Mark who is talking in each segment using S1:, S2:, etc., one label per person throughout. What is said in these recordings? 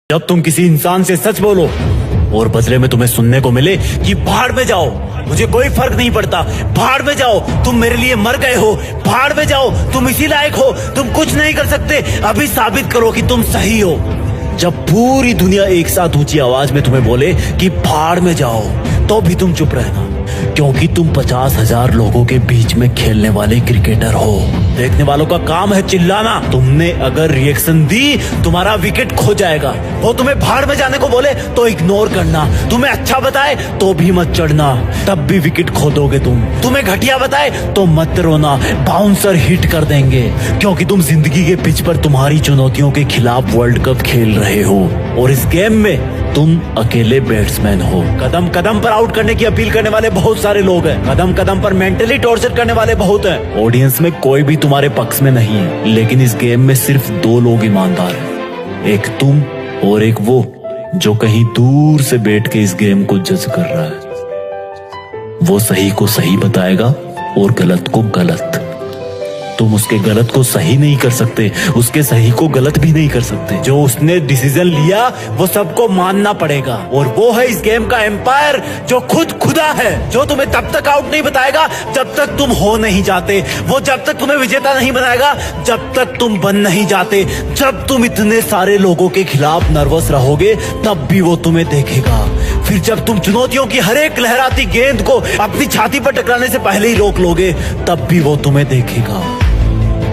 S1: जब तुम किसी इंसान से सच बोलो और बदले में तुम्हें सुनने को मिले कि भाड़ में जाओ, मुझे कोई फर्क नहीं पड़ता, भाड़ में जाओ, तुम मेरे लिए मर गए हो, भाड़ में जाओ, तुम इसी लायक हो, तुम कुछ नहीं कर सकते, अभी साबित करो कि तुम सही हो। जब पूरी दुनिया एक साथ ऊंची आवाज में तुम्हें बोले कि भाड़ में जाओ, तो भी तुम चुप रहना, क्योंकि तुम 50,000 लोगों के बीच में खेलने वाले क्रिकेटर हो। देखने वालों का काम है चिल्लाना। तुमने अगर रिएक्शन दी, तुम्हारा विकेट खो जाएगा। वो तुम्हें भाड़ में जाने को बोले तो इग्नोर करना, तुम्हें अच्छा बताए तो भी मत चढ़ना, तब भी विकेट खो दोगे तुम। तुम्हें घटिया बताए तो मत रोना, बाउंसर हिट कर देंगे, क्योंकि तुम जिंदगी के पिच पर तुम्हारी चुनौतियों के खिलाफ वर्ल्ड कप खेल रहे हो और इस गेम में तुम अकेले बैट्समैन हो। कदम कदम पर आउट करने की अपील करने वाले बहुत सारे लोग हैं, कदम कदम पर मेंटली टॉर्चर करने वाले बहुत हैं। ऑडियंस में कोई भी तुम्हारे पक्ष में नहीं है, लेकिन इस गेम में सिर्फ 2 लोग ईमानदार हैं, एक तुम और एक वो जो कहीं दूर से बैठ के इस गेम को जज कर रहा है। वो सही को सही बताएगा और गलत को गलत। तुम उसके गलत को सही नहीं कर सकते, उसके सही को गलत भी नहीं कर सकते। जो उसने डिसीजन लिया वो सबको मानना पड़ेगा, और वो है इस गेम का एम्पायर जो खुद खुदा है, जो तुम्हें तब तक आउट नहीं बताएगा जब तक तुम हो नहीं जाते, वो जब तक तुम्हें विजेता नहीं बनाएगा जब तक तुम बन नहीं जाते। जब तुम इतने सारे लोगों के खिलाफ नर्वस रहोगे तब भी वो तुम्हें देखेगा। फिर जब तुम चुनौतियों की हर एक लहराती गेंद को अपनी छाती पर टकराने से पहले ही रोक लोगे तब भी वो तुम्हें देखेगा।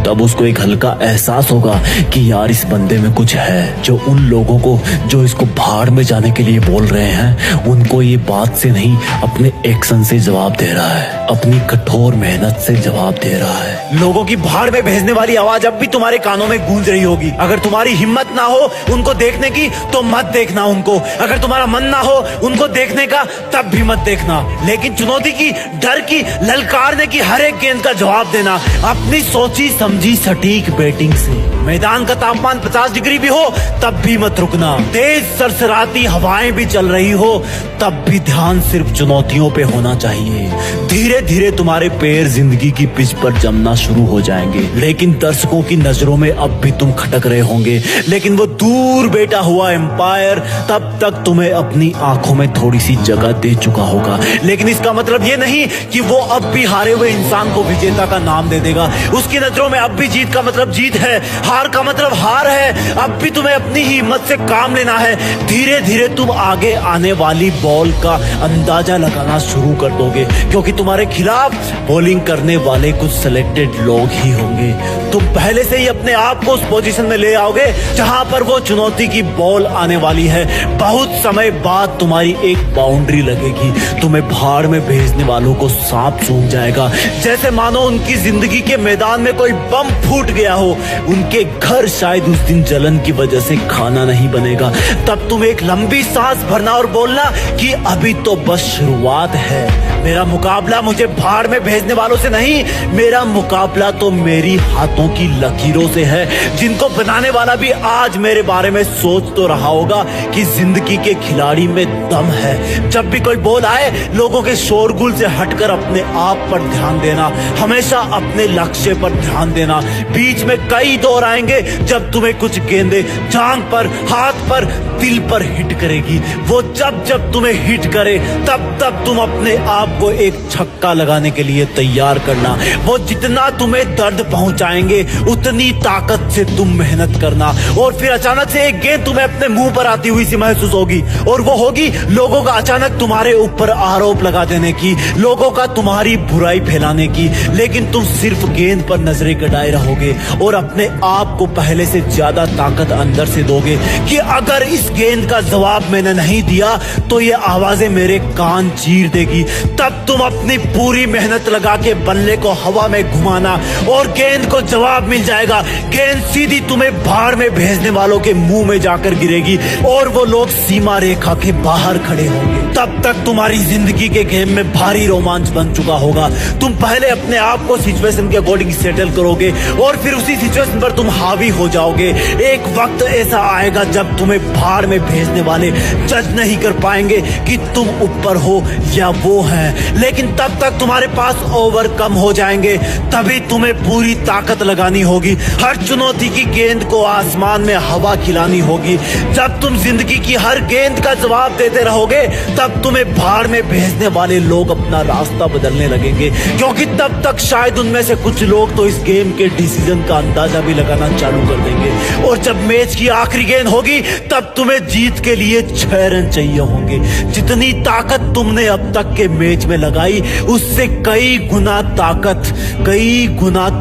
S1: तब उसको एक हल्का एहसास होगा कि यार इस बंदे में कुछ है। जो उन लोगों को जो इसको भाड़ में जाने के लिए बोल रहे हैं, उनको ये बात से नहीं अपने एक्शन से जवाब दे रहा है, अपनी कठोर मेहनत से जवाब दे रहा है। लोगों की भाड़ में भेजने वाली आवाज अब भी तुम्हारे कानों में गूंज रही होगी। अगर तुम्हारी हिम्मत ना हो उनको देखने की तो मत देखना उनको, अगर तुम्हारा मन ना हो उनको देखने का तब भी मत देखना, लेकिन चुनौती की, डर की, ललकारने की हर एक गेंद का जवाब देना अपनी सोची समझी सटीक बैटिंग से। मैदान का तापमान 50 डिग्री भी हो तब भी मत रुकना, तेज सरसराती हवाएं भी चल रही हो तब भी ध्यान सिर्फ चुनौतियों पे होना चाहिए। धीरे धीरे तुम्हारे पैर जिंदगी की पिच पर जमना शुरू हो जाएंगे, लेकिन दर्शकों की नजरों में अब भी तुम खटक रहे होंगे। लेकिन वो दूर बैठा हुआ एम्पायर तब तक तुम्हें अपनी आंखों में थोड़ी सी जगह दे चुका होगा, लेकिन इसका मतलब ये नहीं कि वो अब भी हारे हुए इंसान को विजेता का नाम दे देगा। उसकी नजरों में अब भी जीत का मतलब जीत है, हार का मतलब हार है। अब भी तुम्हें अपनी ही हिम्मत से काम लेना है। धीरे धीरे तुम आगे आने वाली बॉल का अंदाजा लगाना शुरू कर दोगे, क्योंकि तुम्हारे खिलाफ बॉलिंग करने वाले कुछ सिलेक्टेड लोग ही होंगे। तुम पहले से ही अपने आप को उस पोजीशन में ले आओगे जहां पर वो चुनौती की बॉल आने वाली है। बहुत समय बाद तुम्हारी एक बाउंड्री लगेगी, तुम्हें भाड़ में भेजने वालों को सांप सूंघ जाएगा, जैसे मानो उनकी जिंदगी के मैदान में कोई बम फूट गया हो। उनके घर शायद उस दिन जलन की वजह से खाना नहीं बनेगा। तब तुम एक लंबी सांस भरना और बोलना कि अभी तो बस शुरुआत है। मेरा मुकाबला मुझे भाड़ में भेजने वालों से नहीं, मेरा मुकाबला तो मेरी हाथों की लकीरों से है, जिनको बनाने वाला भी आज मेरे बारे में सोच तो रहा होगा कि जिंदगी के खिलाड़ी में दम है। जब भी कोई बॉल आए, लोगों के शोरगुल से हटकर अपने आप पर ध्यान देना, हमेशा अपने लक्ष्य पर ध्यान देना। बीच में कई दौर आएंगे जब तुम्हें कुछ गेंदें जांघ पर, हाथ पर, दिल पर हिट करेगी। वो जब जब तुम्हें हिट करे तब तब तुम अपने आप को एक छक्का लगाने के लिए तैयार करना। वो जितना तुम्हें दर्द पहुंचाएंगे उतनी ताकत से तुम मेहनत करना, और फिर अचानक से एक गेंद तुम्हें अपने मुंह पर आती हुई सी महसूस होगी, और वो होगी लोगों का अचानक तुम्हारे ऊपर आरोप लगा देने की, लोगों का तुम्हारी बुराई फैलाने की। लेकिन तुम सिर्फ गेंद पर नजरें गड़ाए रहोगे और अपने आप को पहले से ज्यादा ताकत अंदर से दोगे कि अगर इस गेंद का जवाब मैंने नहीं दिया तो ये आवाजें मेरे कान चीर देगी। तब तुम अपनी पूरी मेहनत लगा के बल्ले को हवा में घुमाना और गेंद को जवाब मिल जाएगा। गेंद सीधी तुम्हें भाड़ में भेजने वालों के मुंह में जाकर गिरेगी और वो लोग सीमा रेखा के बाहर खड़े होंगे। तब तक तुम्हारी जिंदगी के गेम में भारी रोमांच बन चुका होगा। तुम पहले अपने आप को सिचुएशन के अकॉर्डिंग सेटल करोगे और फिर उसी सिचुएशन पर तुम हावी हो जाओगे। एक वक्त ऐसा आएगा जब तुम्हें भाड़ में भेजने वाले जज नहीं कर पाएंगे कि तुम ऊपर हो या वो है। हैं, लेकिन तब तक तुम्हारे पास ओवरकम हो जाएंगे। तभी तुम्हें पूरी ताकत लगानी होगी। हर चुनौती की गेंद को आसमान में हवा खिलानी होगी। जब तुम जिंदगी की हर गेंद का जवाब देते रहोगे, तब तुम्हें भाड़ में भेजने वाले लोग अपना रास्ता बदलने लगेंगे, क्योंकि तब तक शायद उनमें से कुछ लोग तो इस गेम के डिसीजन का अंदाजा भी लगाना चालू कर देंगे। और जब मैच की आखिरी गेंद होगी, तब तुम्हें जीत के लिए 6 रन चाहिए होंगे। जितनी ताकत तुमने अब तक के मैच में लगाई, उससे कई गुना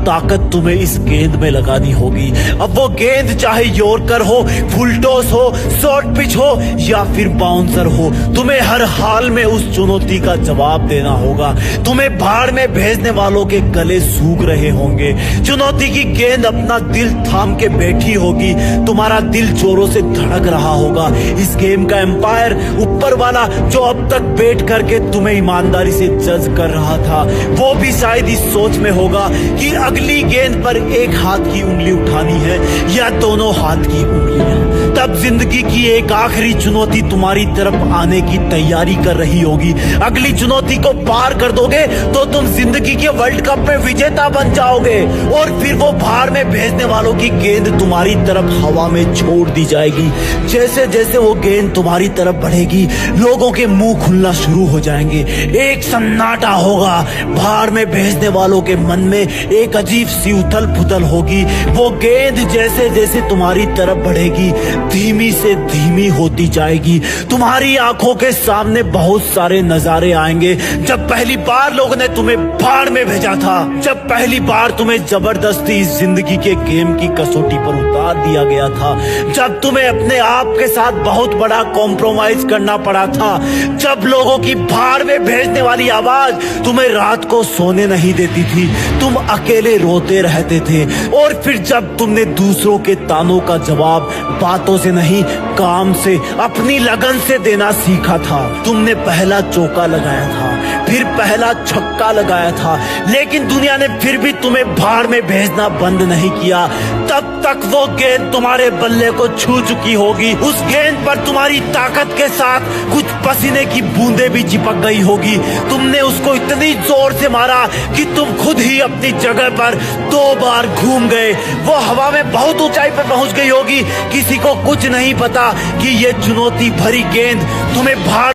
S1: ताकत तुम्हें इस गेंद में लगानी होगी। अब वो गेंद चाहे यॉर्कर हो, फुल टॉस हो, शॉर्ट पिच हो या फिर बाउंसर हो, तुम्हें हर हाल में उस चुनौती का जवाब देना होगा। तुम्हें भाड़ में भेजने वालों के गले सूख रहे होंगे। चुनौती की गेंद अपना दिल थाम के बैठी होगी। तुम्हारा दिल जोरों से धड़क रहा होगा। इस गेम का एम्पायर, ऊपर वाला, जो अब तक बैठ करके तुम्हें ईमानदारी से जज कर रहा था, वो भी शायद इस सोच में होगा कि अगली गेंद पर एक हाथ की उंगली उठानी है या दोनों हाथ की उंगलियां। तब जिंदगी की एक आखिरी चुनौती तुम्हारी तरफ आने की तैयारी कर रही होगी। अगली चुनौती को पार कर दोगे तो तुम जिंदगी के वर्ल्ड कप में विजेता बन जाओगे, और फिर वो भाड़ में भेजने वालों की गेंद तुम्हारी तरफ हवा में छोड़ दी जाएगी। जैसे जैसे वो गेंद तुम्हारी तरफ बढ़ेगी, लोगों के मुंह खुलना शुरू हो जाएंगे। एक सन्नाटा होगा। भाड़ में भेजने वालों के मन में एक अजीब सी उथल पुथल होगी। वो गेंद जैसे जैसे तुम्हारी तरफ बढ़ेगी, धीमी से धीमी होती जाएगी। तुम्हारी आंखों के सामने बहुत सारे नजारे आएंगे। जब पहली बार लोगों ने तुम्हें भाड़ में भेजा था, जब पहली बार तुम्हें जबरदस्ती इस जिंदगी के गेम की कसौटी पर उतार दिया गया था, जब तुम्हें अपने आप के साथ बहुत बड़ा कॉम्प्रोमाइज करना पड़ा था, जब लोगों की भाड़ में भेजने वाली आवाज तुम्हें रात को सोने नहीं देती थी, तुम अकेले रोते रहते थे, और फिर जब तुमने दूसरों के तानों का जवाब बातों से नहीं, काम से, अपनी लगन से देना सीखा था। तुमने पहला चौका लगाया था, फिर पहला छक्का लगाया था, लेकिन दुनिया ने फिर भी तुम्हें भाड़ में भेजना बंद नहीं किया। तब तक वो गेंद तुम्हारे बल्ले को छू चुकी होगी। उस गेंद पर तुम्हारी ताकत के साथ कुछ पसीने की बूंदें भी चिपक गई होगी। तुमने उसको इतनी जोर से मारा कि तुम खुद ही अपनी जगह पर 2 बार घूम गए। वो हवा में बहुत ऊंचाई पर पहुंच गई होगी। किसी को कुछ नहीं पता कि ये चुनौती भरी गेंद तुम्हें भाड़